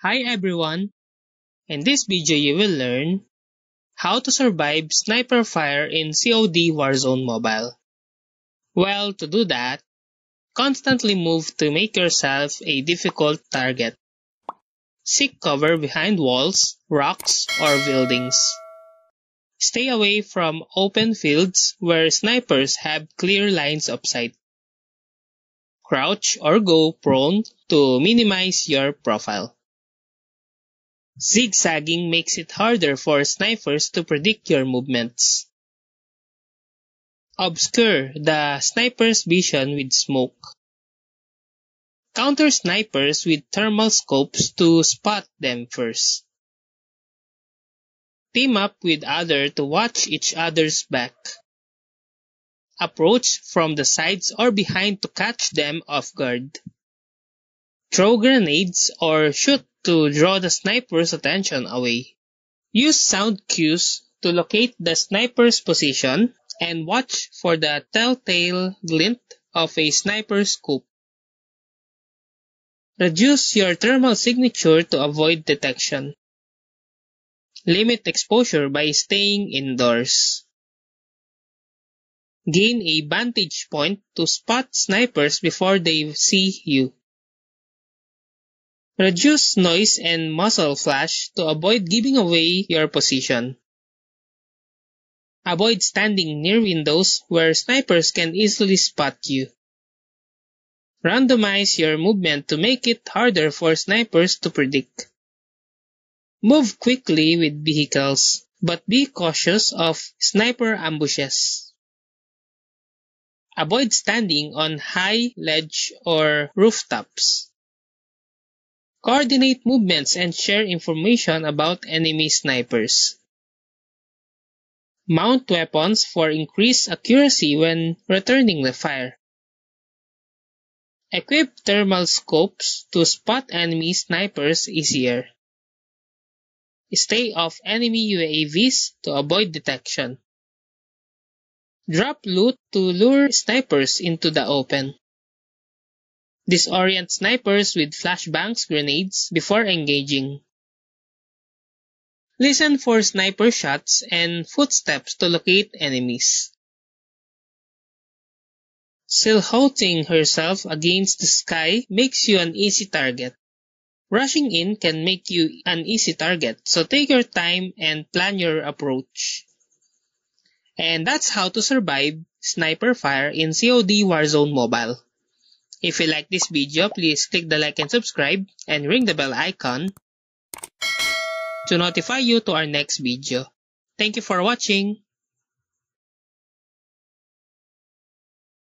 Hi everyone! In this video you will learn how to survive sniper fire in COD Warzone Mobile. Well, to do that, constantly move to make yourself a difficult target. Seek cover behind walls, rocks, or buildings. Stay away from open fields where snipers have clear lines of sight. Crouch or go prone to minimize your profile. Zigzagging makes it harder for snipers to predict your movements. Obscure the sniper's vision with smoke. Counter snipers with thermal scopes to spot them first. Team up with others to watch each other's back. Approach from the sides or behind to catch them off guard. Throw grenades or shoot to draw the sniper's attention away. Use sound cues to locate the sniper's position and watch for the telltale glint of a sniper's scope. Reduce your thermal signature to avoid detection. Limit exposure by staying indoors. Gain a vantage point to spot snipers before they see you. Reduce noise and muzzle flash to avoid giving away your position. Avoid standing near windows where snipers can easily spot you. Randomize your movement to make it harder for snipers to predict. Move quickly with vehicles, but be cautious of sniper ambushes. Avoid standing on high ledge or rooftops. Coordinate movements and share information about enemy snipers. Mount weapons for increased accuracy when returning the fire. Equip thermal scopes to spot enemy snipers easier. Stay off enemy UAVs to avoid detection. Drop loot to lure snipers into the open. Disorient snipers with flashbangs grenades before engaging. Listen for sniper shots and footsteps to locate enemies. Silhouetting herself against the sky makes you an easy target. Rushing in can make you an easy target, so take your time and plan your approach. And that's how to survive sniper fire in COD Warzone Mobile. If you like this video, please click the like and subscribe and ring the bell icon to notify you to our next video. Thank you for watching.